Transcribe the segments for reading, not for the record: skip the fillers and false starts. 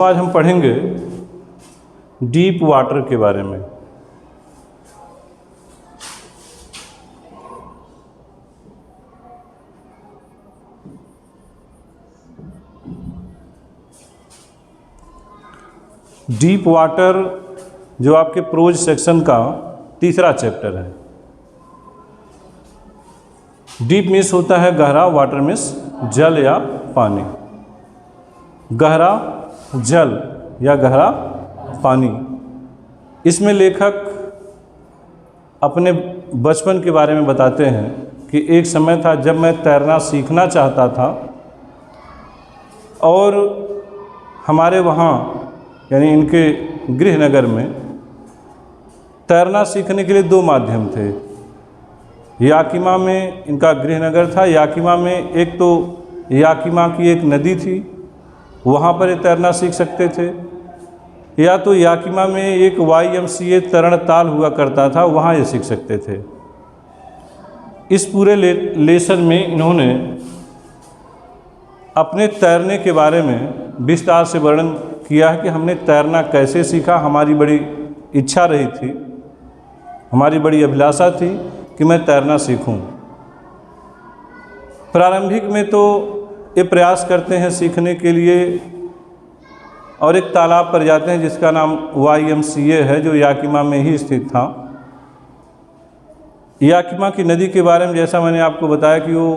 आज हम पढ़ेंगे डीप वाटर के बारे में। डीप वाटर जो आपके प्रोज सेक्शन का तीसरा चैप्टर है। डीप मीन्स होता है गहरा, वाटर मीन्स जल या पानी। गहरा जल या गहरा पानी। इसमें लेखक अपने बचपन के बारे में बताते हैं कि एक समय था जब मैं तैरना सीखना चाहता था और हमारे वहाँ यानी इनके गृहनगर में तैरना सीखने के लिए दो माध्यम थे। याकिमा में इनका गृहनगर था। याकिमा में एक तो याकिमा की एक नदी थी, वहाँ पर ये तैरना सीख सकते थे, या तो याकिमा में एक YMCA तरण ताल हुआ करता था, वहाँ ये सीख सकते थे। इस पूरे लेसन में इन्होंने अपने तैरने के बारे में विस्तार से वर्णन किया है कि हमने तैरना कैसे सीखा। हमारी बड़ी इच्छा रही थी, हमारी बड़ी अभिलाषा थी कि मैं तैरना सीखूं। प्रारंभिक में तो ये प्रयास करते हैं सीखने के लिए और एक तालाब पर जाते हैं जिसका नाम YMCA है, जो याकिमा में ही स्थित था। याकिमा की नदी के बारे में जैसा मैंने आपको बताया कि वो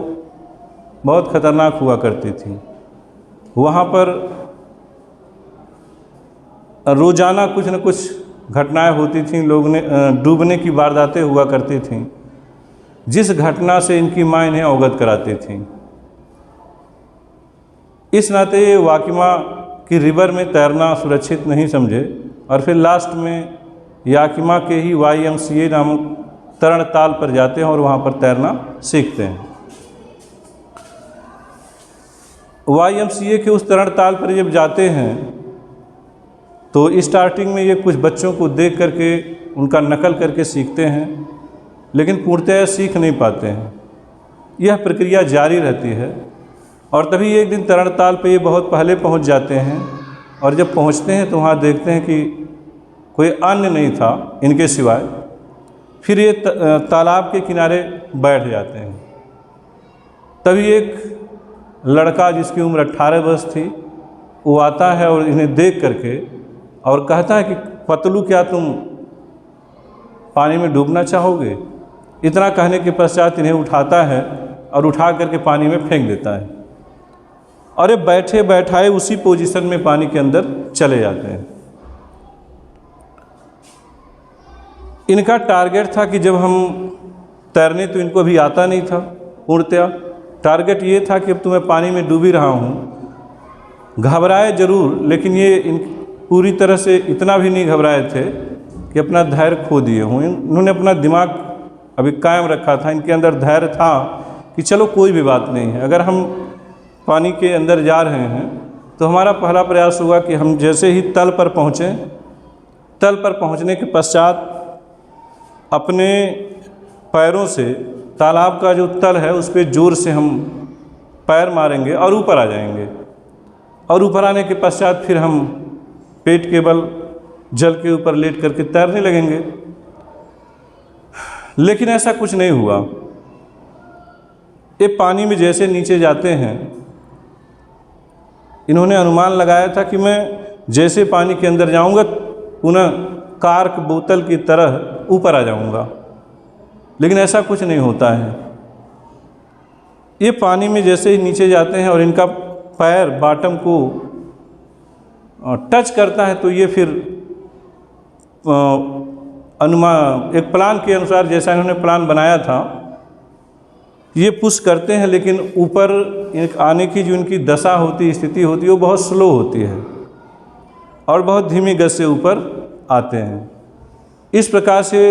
बहुत खतरनाक हुआ करती थी। वहाँ पर रोज़ाना कुछ न कुछ घटनाएं होती थीं, लोग ने डूबने की वारदातें हुआ करती थीं, जिस घटना से इनकी माँ इन्हें अवगत कराती थी। इस नाते ये याकिमा की रिवर में तैरना सुरक्षित नहीं समझे और फिर लास्ट में याकिमा के ही YMCA नामक तरण ताल पर जाते हैं और वहाँ पर तैरना सीखते हैं। YMCA के उस तरण ताल पर जब जाते हैं तो स्टार्टिंग में ये कुछ बच्चों को देख करके उनका नकल करके सीखते हैं, लेकिन पूर्णतः सीख नहीं पाते हैं। यह प्रक्रिया जारी रहती है और तभी एक दिन तरण ताल पे ये बहुत पहले पहुंच जाते हैं और जब पहुंचते हैं तो वहाँ देखते हैं कि कोई अन्य नहीं था इनके सिवाय। फिर ये तालाब के किनारे बैठ जाते हैं। तभी एक लड़का जिसकी उम्र 18 वर्ष थी वो आता है और इन्हें देख करके और कहता है कि पतलू, क्या तुम पानी में डूबना चाहोगे? इतना कहने के पश्चात इन्हें उठाता है और उठा करके पानी में फेंक देता है और ये बैठे बैठाए उसी पोजीशन में पानी के अंदर चले जाते हैं। इनका टारगेट था कि जब हम तैरने तो इनको अभी आता नहीं था पूर्णतया। टारगेट ये था कि अब तो मैं पानी में डूब ही रहा हूँ। घबराए जरूर, लेकिन ये पूरी तरह से इतना भी नहीं घबराए थे कि अपना धैर्य खो दिए हों। इन्होंने अपना दिमाग अभी कायम रखा था। इनके अंदर धैर्य था कि चलो कोई भी बात नहीं है, अगर हम पानी के अंदर जा रहे हैं तो हमारा पहला प्रयास होगा कि हम जैसे ही तल पर पहुँचें, तल पर पहुँचने के पश्चात अपने पैरों से तालाब का जो तल है उस पर ज़ोर से हम पैर मारेंगे और ऊपर आ जाएंगे और ऊपर आने के पश्चात फिर हम पेट के बल जल के ऊपर लेट करके तैरने लगेंगे। लेकिन ऐसा कुछ नहीं हुआ। ये पानी में जैसे नीचे जाते हैं, इन्होंने अनुमान लगाया था कि मैं जैसे पानी के अंदर जाऊंगा पुनः कार्क बोतल की तरह ऊपर आ जाऊंगा, लेकिन ऐसा कुछ नहीं होता है। ये पानी में जैसे ही नीचे जाते हैं और इनका पैर बॉटम को टच करता है तो ये फिर अनुमान एक प्लान के अनुसार जैसा इन्होंने प्लान बनाया था ये पुश करते हैं, लेकिन ऊपर आने की जो इनकी दशा होती, स्थिति होती है, वो बहुत स्लो होती है और बहुत धीमी गति से ऊपर आते हैं। इस प्रकार से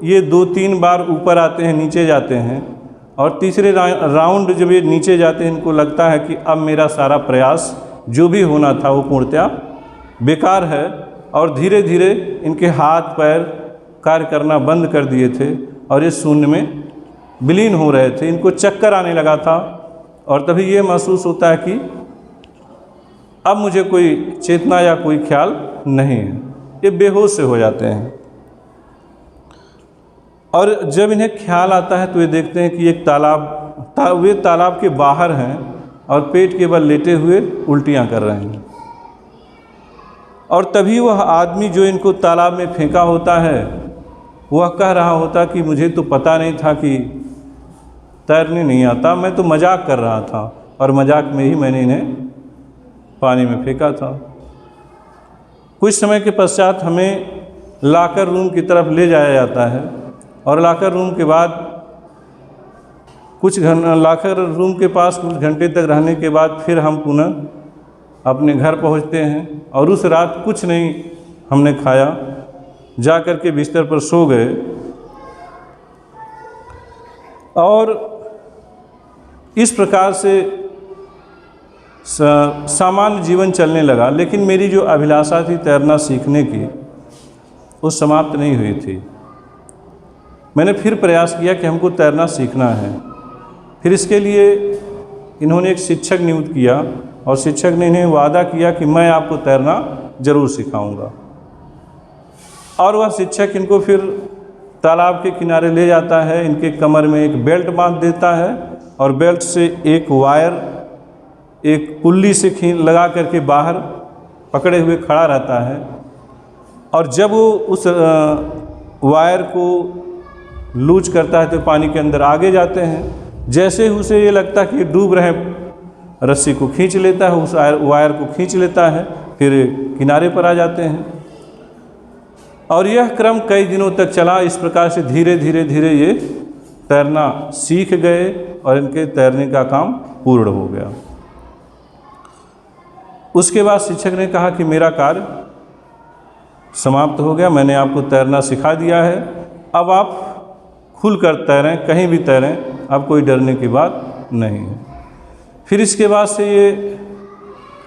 ये 2-3 बार ऊपर आते हैं, नीचे जाते हैं और तीसरे राउंड जब ये नीचे जाते हैं इनको लगता है कि अब मेरा सारा प्रयास जो भी होना था वो पूर्णतया बेकार है और धीरे धीरे इनके हाथ पैर कार्य करना बंद कर दिए थे और ये शून्य में विलीन हो रहे थे। इनको चक्कर आने लगा था और तभी ये महसूस होता है कि अब मुझे कोई चेतना या कोई ख्याल नहीं है। ये बेहोश से हो जाते हैं। और जब इन्हें ख्याल आता है तो ये देखते हैं कि एक वे तालाब के बाहर हैं और पेट के बल लेटे हुए उल्टियाँ कर रहे हैं। और तभी वह आदमी जो इनको तालाब में फेंका होता है वह कह रहा होता कि मुझे तो पता नहीं था कि तैरने नहीं आता, मैं तो मजाक कर रहा था और मजाक में ही मैंने इन्हें पानी में फेंका था। कुछ समय के पश्चात हमें लॉकर रूम की तरफ ले जाया जाता है और लॉकर रूम के बाद लॉकर रूम के पास कुछ घंटे तक रहने के बाद फिर हम पुनः अपने घर पहुंचते हैं। और उस रात कुछ नहीं हमने खाया, जा कर के बिस्तर पर सो गए और इस प्रकार से सामान्य जीवन चलने लगा। लेकिन मेरी जो अभिलाषा थी तैरना सीखने की वो समाप्त नहीं हुई थी। मैंने फिर प्रयास किया कि हमको तैरना सीखना है। फिर इसके लिए इन्होंने एक शिक्षक नियुक्त किया और शिक्षक ने इन्हें वादा किया कि मैं आपको तैरना ज़रूर सिखाऊंगा। और वह शिक्षक इनको फिर तालाब के किनारे ले जाता है, इनके कमर में एक बेल्ट बांध देता है और बेल्ट से एक वायर एक पुल्ली से लगा करके बाहर पकड़े हुए खड़ा रहता है। और जब वो उस वायर को लूज करता है तो पानी के अंदर आगे जाते हैं। जैसे ही उसे ये लगता है कि डूब रहे रस्सी को खींच लेता है, उस वायर को खींच लेता है, फिर किनारे पर आ जाते हैं। और यह क्रम कई दिनों तक चला। इस प्रकार से धीरे धीरे धीरे ये तैरना सीख गए और इनके तैरने का काम पूर्ण हो गया। उसके बाद शिक्षक ने कहा कि मेरा कार्य समाप्त हो गया, मैंने आपको तैरना सिखा दिया है, अब आप खुलकर तैरें, कहीं भी तैरें, अब कोई डरने की बात नहीं है। फिर इसके बाद से ये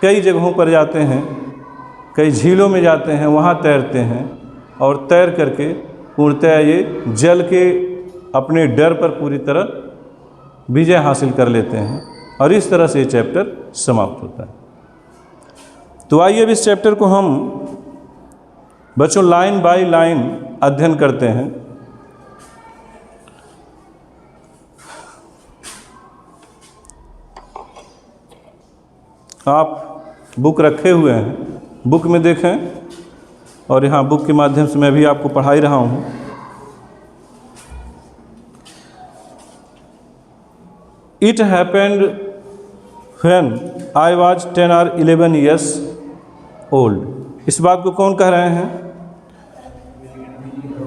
कई जगहों पर जाते हैं, कई झीलों में जाते हैं, वहाँ तैरते हैं और तैर करके पूर्णतः ये जल के अपने डर पर पूरी तरह विजय हासिल कर लेते हैं। और इस तरह से ये चैप्टर समाप्त होता है। तो आइए अब इस चैप्टर को हम बच्चों लाइन बाय लाइन अध्ययन करते हैं। आप बुक रखे हुए हैं, बुक में देखें और यहाँ बुक के माध्यम से मैं भी आपको पढ़ाई रहा हूँ। It happened when I was 10 or 11 years old। इस बात को कौन कह रहे हैं?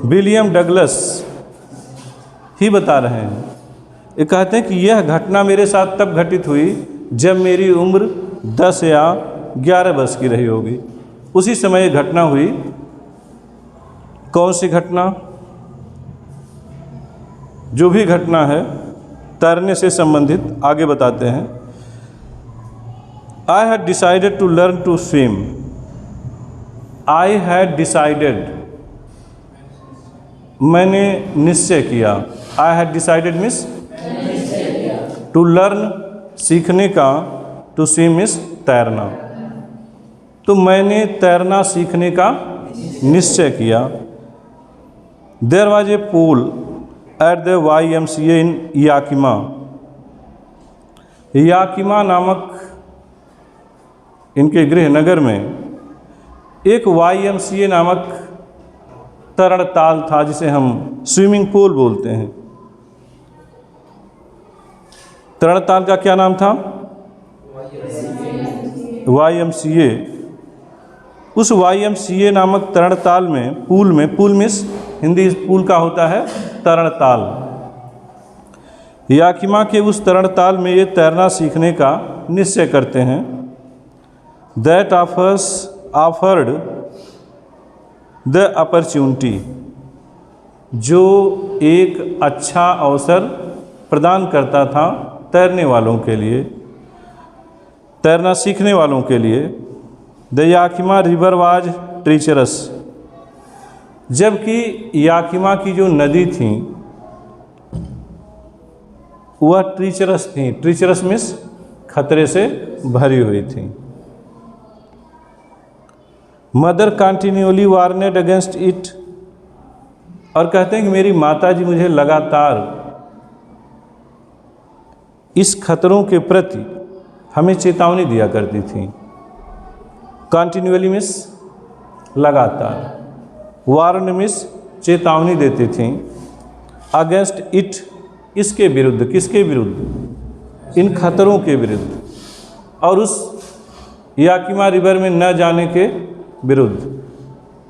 विलियम डगलस ही बता रहे हैं। ये कहते हैं कि यह घटना मेरे साथ तब घटित हुई जब मेरी उम्र 10 या 11 वर्ष की रही होगी। उसी समय ये घटना हुई। कौन सी घटना? जो भी घटना है तैरने से संबंधित, आगे बताते हैं। I had decided to learn to swim। I had decided, मैंने निश्चय किया। I had decided means to learn, सीखने का, to swim मीन्स तैरना। तो मैंने तैरना सीखने का निश्चय किया। There was a pool at the YMCA in Yakima. Yakima नामक इनके गृह नगर में एक YMCA नामक तरण ताल था, जिसे हम स्विमिंग पूल बोलते हैं। तरण ताल का क्या नाम था? YMCA। उस YMCA नामक तरण ताल में, पूल मीन्स हिंदी पूल का होता है तरण ताल। याकिमा के उस तरण ताल में ये तैरना सीखने का निश्चय करते हैं। That offered the opportunity, जो एक अच्छा अवसर प्रदान करता था तैरने वालों के लिए, तैरना सीखने वालों के लिए। The Yakima river was treacherous, जबकि याकिमा की जो नदी थी वह ट्रीचरस थी। ट्रीचरस मीन्स खतरे से भरी हुई थी। मदर कंटिन्यूअली वार्नेड अगेंस्ट इट, और कहते हैं कि मेरी माता जी मुझे लगातार इस खतरों के प्रति हमें चेतावनी दिया करती थी। कंटिन्यूअली मीन्स लगातार, वार्न मीन्स चेतावनी देती थी, अगेंस्ट इट इसके विरुद्ध, किसके विरुद्ध? इन खतरों के विरुद्ध, और उस याकिमा रिवर में न जाने के विरुद्ध,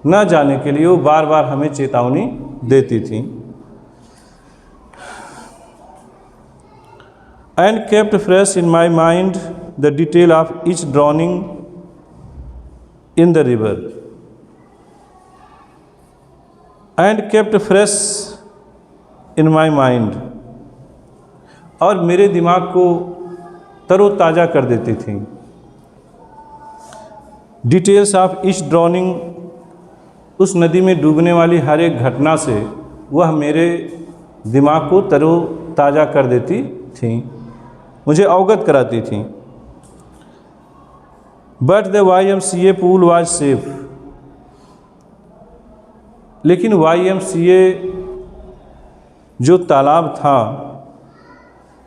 न जाने के लिए वो बार बार हमें चेतावनी देती थी। And kept fresh in my mind the detail of each drowning in the river, and kept fresh in my mind, और मेरे दिमाग को तरोताज़ा कर देती थी। डिटेल्स ऑफ ईच ड्रॉनिंग, उस नदी में डूबने वाली हर एक घटना से वह मेरे दिमाग को तरोताज़ा कर देती थी, मुझे अवगत कराती थी। But the YMCA pool was safe, लेकिन YMCA जो तालाब था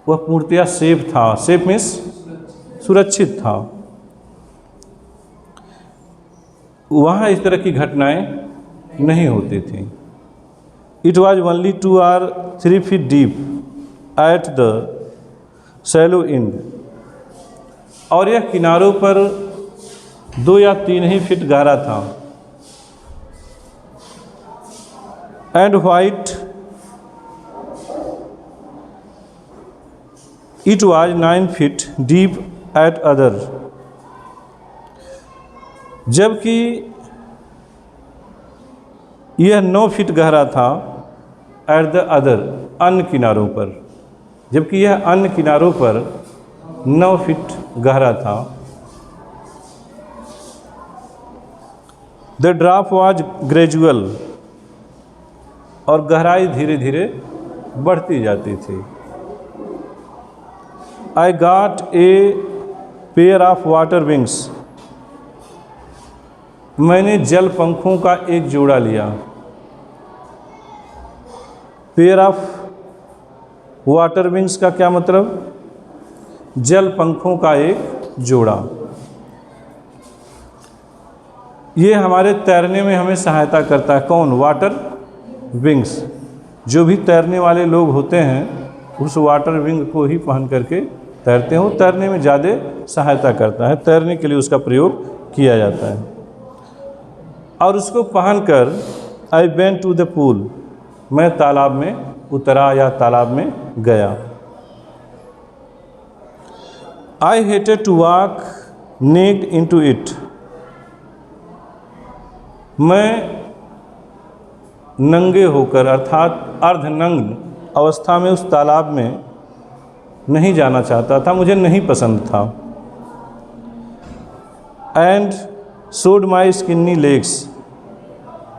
वह पूर्णतया सेफ था। सेफ मीन्स सुरक्षित था, वहाँ इस तरह की घटनाएं नहीं होती थी। It was only 2 or 3 feet deep at the shallow and, और यह किनारों पर 2 या 3 ही फीट गहरा था। And white it was 9 feet deep eight other, जबकि यह 9 फीट गहरा था एट द अदर, अन्य किनारों पर, जबकि यह अन्य किनारों पर 9 फीट गहरा था। द ड्रॉप वाज ग्रेजुअल, और गहराई धीरे धीरे बढ़ती जाती थी। I got a pair of water wings, मैंने जल पंखों का एक जोड़ा लिया। पेयर ऑफ वाटर विंग्स का क्या मतलब? जल पंखों का एक जोड़ा। ये हमारे तैरने में हमें सहायता करता है। कौन? Water wings. जो भी तैरने वाले लोग होते हैं उस वाटर विंग को ही पहन करके तैरते हैं। वो तैरने में ज़्यादा सहायता करता है, तैरने के लिए उसका प्रयोग किया जाता है। और उसको पहनकर I went to the pool, मैं तालाब में उतरा या तालाब में गया। I hated to walk naked into it, मैं नंगे होकर अर्थात अर्धनग्न अवस्था में उस तालाब में नहीं जाना चाहता था, मुझे नहीं पसंद था। And showed my skinny legs,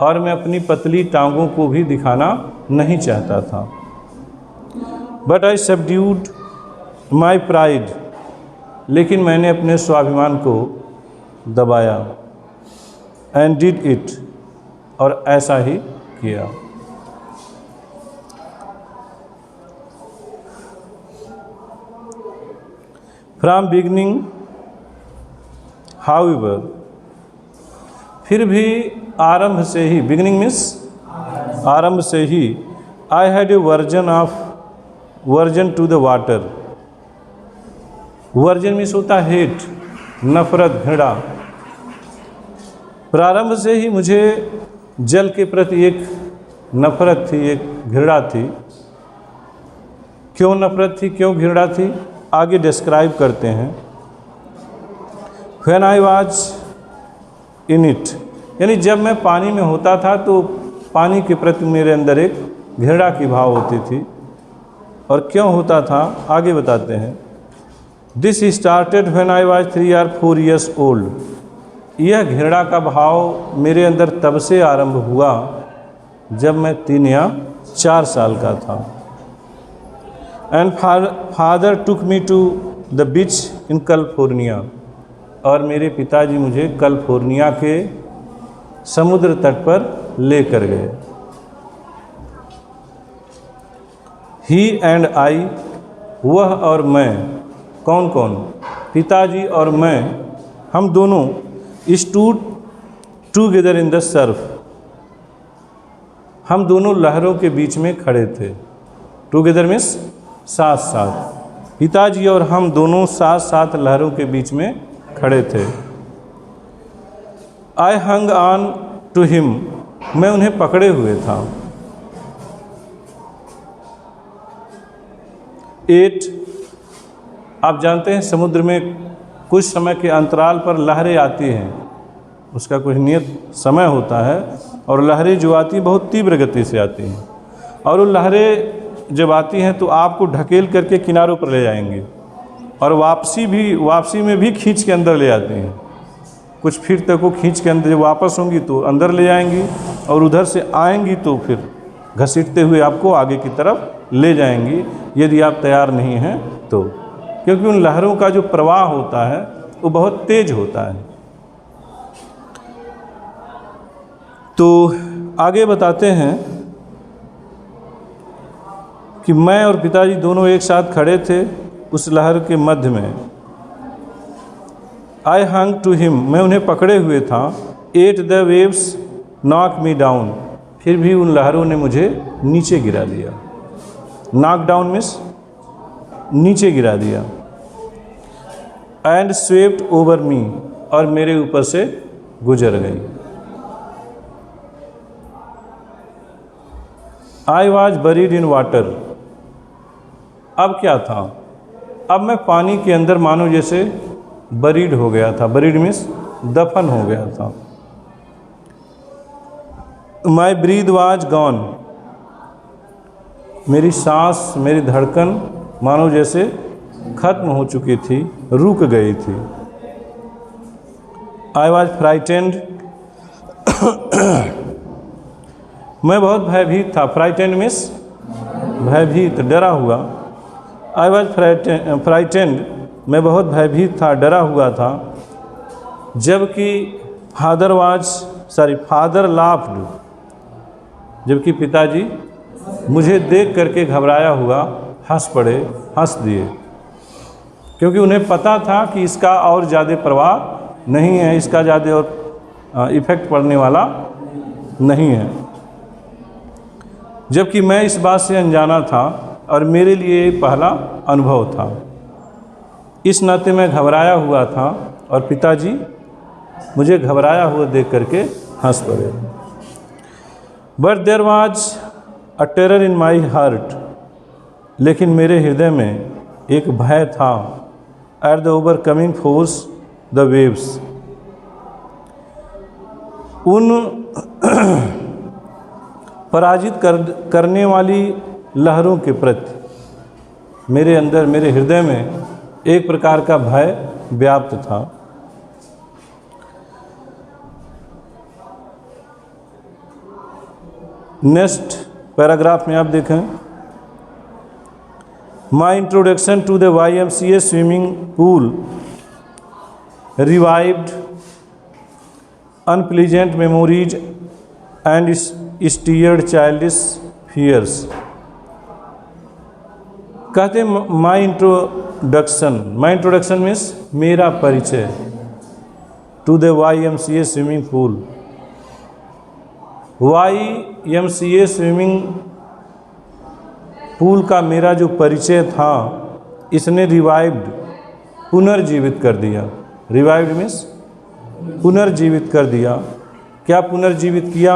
और मैं अपनी पतली टांगों को भी दिखाना नहीं चाहता था। But I subdued my pride, लेकिन मैंने अपने स्वाभिमान को दबाया। एंड डिड इट, और ऐसा ही किया। फ्रॉम बिगनिंग हाउएवर, फिर भी आरंभ से ही, बिगनिंग मीन्स आरंभ से ही, I had aversion to the water. Aversion means होता है हेट, नफरत, घृणा। प्रारंभ से ही मुझे जल के प्रति एक नफरत थी, एक घृणा थी। क्यों नफरत थी, क्यों घृणा थी, आगे डिस्क्राइब करते हैं। When I was in it, यानी जब मैं पानी में होता था तो पानी के प्रति मेरे अंदर एक घृणा की भाव होती थी। और क्यों होता था आगे बताते हैं। This started when I was 3 or 4 years old, यह घृणा का भाव मेरे अंदर तब से आरंभ हुआ जब मैं 3 या 4 साल का था। And father took me to the beach in California, और मेरे पिताजी मुझे कैलिफोर्निया के समुद्र तट पर लेकर गए। ही एंड आई, वह और मैं, कौन कौन, पिताजी और मैं, हम दोनों stood together in the Surf, हम दोनों लहरों के बीच में खड़े थे। टूगेदर मीन्स साथ साथ, पिताजी और हम दोनों साथ साथ लहरों के बीच में खड़े थे। आई हंग ऑन टू हिम, मैं उन्हें पकड़े हुए था। 8, आप जानते हैं समुद्र में कुछ समय के अंतराल पर लहरें आती हैं, उसका कुछ नियत समय होता है, और लहरें जो आती हैं बहुत तीव्र गति से आती हैं, और वो लहरें जब आती हैं तो आपको ढकेल करके किनारों पर ले जाएंगी, और वापसी में भी खींच के अंदर ले आती हैं। कुछ फिर तक वो खींच के अंदर जब वापस होंगी तो अंदर ले जाएंगी, और उधर से आएंगी तो फिर घसीटते हुए आपको आगे की तरफ ले जाएंगी, यदि आप तैयार नहीं हैं तो, क्योंकि उन लहरों का जो प्रवाह होता है वो बहुत तेज होता है। तो आगे बताते हैं कि मैं और पिताजी दोनों एक साथ खड़े थे उस लहर के मध्य में। आई हंग टू हिम, मैं उन्हें पकड़े हुए था। 8 the waves knock me down, फिर भी उन लहरों ने मुझे नीचे गिरा दिया। नॉक डाउन मीन्स नीचे गिरा दिया। एंड स्वेप्ट ओवर मी, और मेरे ऊपर से गुजर गई। I was buried in water, अब क्या था, अब मैं पानी के अंदर मानो जैसे बरीड हो गया था। बरीड मीन्स दफन हो गया था। माई ब्रीथ वाज गॉन, मेरी सांस, मेरी धड़कन मानो जैसे खत्म हो चुकी थी, रुक गई थी। आई वॉज फ्राइटेंड, मैं बहुत भयभीत था। फ्राइटेंड मीन्स भयभीत, डरा हुआ। आई वॉज फ्राइटेंड, मैं बहुत भयभीत था, डरा हुआ था। जबकि फादर लाफ्ड, जबकि पिताजी मुझे देख करके घबराया हुआ हंस पड़े, हंस दिए, क्योंकि उन्हें पता था कि इसका और ज़्यादा प्रभाव नहीं है, इसका ज़्यादा और इफ़ेक्ट पड़ने वाला नहीं है। जबकि मैं इस बात से अनजाना था और मेरे लिए पहला अनुभव था। इस नाते मैं घबराया हुआ था और पिताजी मुझे घबराया हुआ देख करके हंस पड़े। But there was a terror in my heart, लेकिन मेरे हृदय में एक भय था। At the overcoming force the waves, उन पराजित करने वाली लहरों के प्रति मेरे अंदर, मेरे हृदय में एक प्रकार का भय व्याप्त था। नेक्स्ट पैराग्राफ में आप देखें, my introduction to the YMCA swimming pool revived unpleasant memories and steered childish fears. कहते माई इंट्रोडक्शन मीन्स मेरा परिचय, to the YMCA swimming pool. YMCA swimming pool का मेरा जो परिचय था, इसने रिवाइव्ड, पुनर्जीवित कर दिया। रिवाइव्ड मीन्स पुनर्जीवित कर दिया। क्या पुनर्जीवित किया?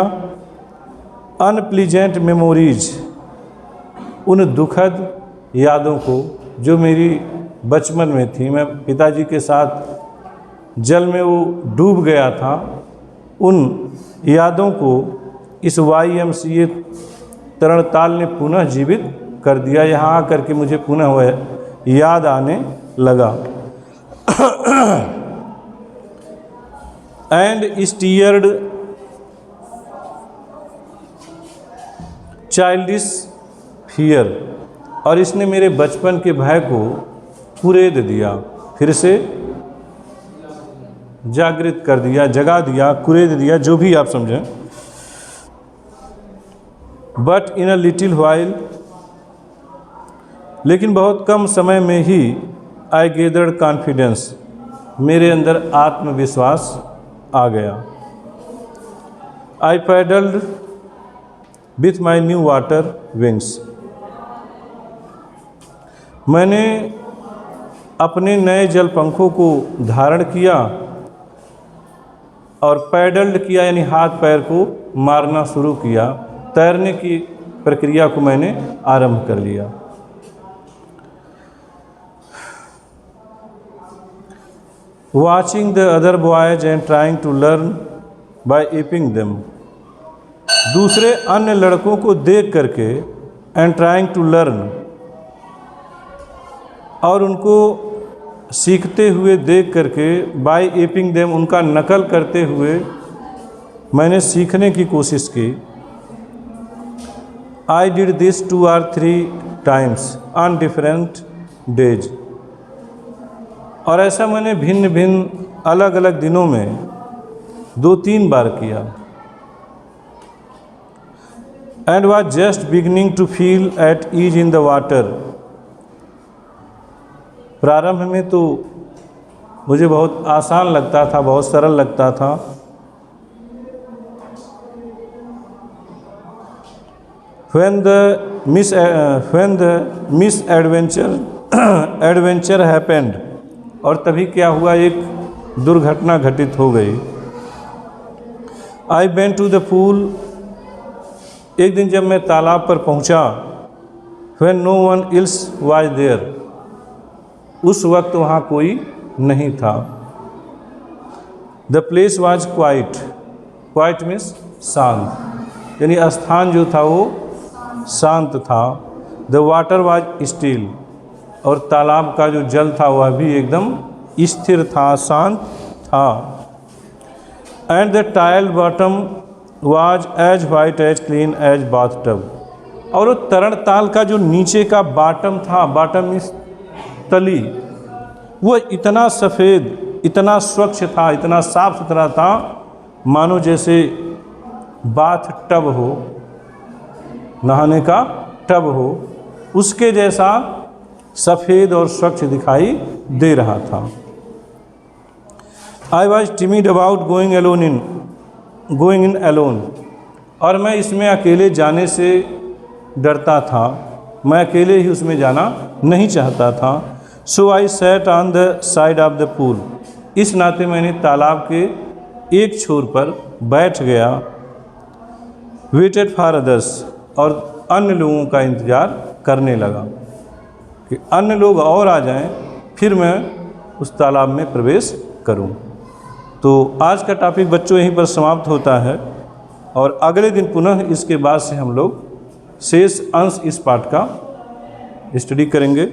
अनप्लीजेंट मेमोरीज, उन दुखद यादों को जो मेरी बचपन में थी। मैं पिताजी के साथ जल में वो डूब गया था, उन यादों को इस YMCA तरणताल ने पुनः जीवित कर दिया। यहाँ आकर के मुझे पुनः वह याद आने लगा। एंड स्टीयर्ड चाइल्डिश फियर, और इसने मेरे बचपन के भय को कुरेद दिया, फिर से जागृत कर दिया, जगा दिया, कुरेद दिया, जो भी आप समझें। But in a little while, लेकिन बहुत कम समय में ही आई गेदर्ड कॉन्फिडेंस, मेरे अंदर आत्मविश्वास आ गया। I paddled with my new water wings, मैंने अपने नए जल पंखों को धारण किया और पैडल्ड किया, यानी हाथ पैर को मारना शुरू किया। तैरने की प्रक्रिया को मैंने आरंभ कर लिया। Watching the other boys and trying to learn by aping them, दूसरे अन्य लड़कों को देख करके, एंड ट्राइंग टू लर्न, और उनको सीखते हुए देख करके, बाय एपिंग देम, उनका नकल करते हुए मैंने सीखने की कोशिश की। I did this 2 or 3 times on different days, और ऐसा मैंने भिन्न भिन्न अलग अलग दिनों में 2-3 बार किया। And was just beginning to feel at ease in the water, प्रारंभ में तो मुझे बहुत आसान लगता था, बहुत सरल लगता था। When the misadventure happened, और तभी क्या हुआ, एक दुर्घटना घटित हो गई। I went to the pool, एक दिन जब मैं तालाब पर पहुंचा, when no one else was there, उस वक्त वहाँ कोई नहीं था। The place was quite, quite means शांत, यानी स्थान जो था वो शांत था। द वाटर वॉज स्टिल, और तालाब का जो जल था वह भी एकदम स्थिर था, शांत था। And the tile bottom was as white as clean as bathtub, और वो तरण ताल का जो नीचे का बॉटम था, बॉटम मीन्स तली, वो इतना सफ़ेद, इतना स्वच्छ था, इतना साफ सुथरा था, मानो जैसे बाथ टब हो, नहाने का टब हो, उसके जैसा सफ़ेद और स्वच्छ दिखाई दे रहा था। I was timid about going in alone, और मैं इसमें अकेले जाने से डरता था, मैं अकेले ही उसमें जाना नहीं चाहता था। So I sat on the side of the pool, इस नाते मैंने तालाब के एक छोर पर बैठ गया। वेटेड फॉर अदर्स, और अन्य लोगों का इंतज़ार करने लगा कि अन्य लोग और आ जाएं, फिर मैं उस तालाब में प्रवेश करूं। तो आज का टॉपिक बच्चों यहीं पर समाप्त होता है, और अगले दिन पुनः इसके बाद से हम लोग शेष अंश इस पाठ का स्टडी करेंगे।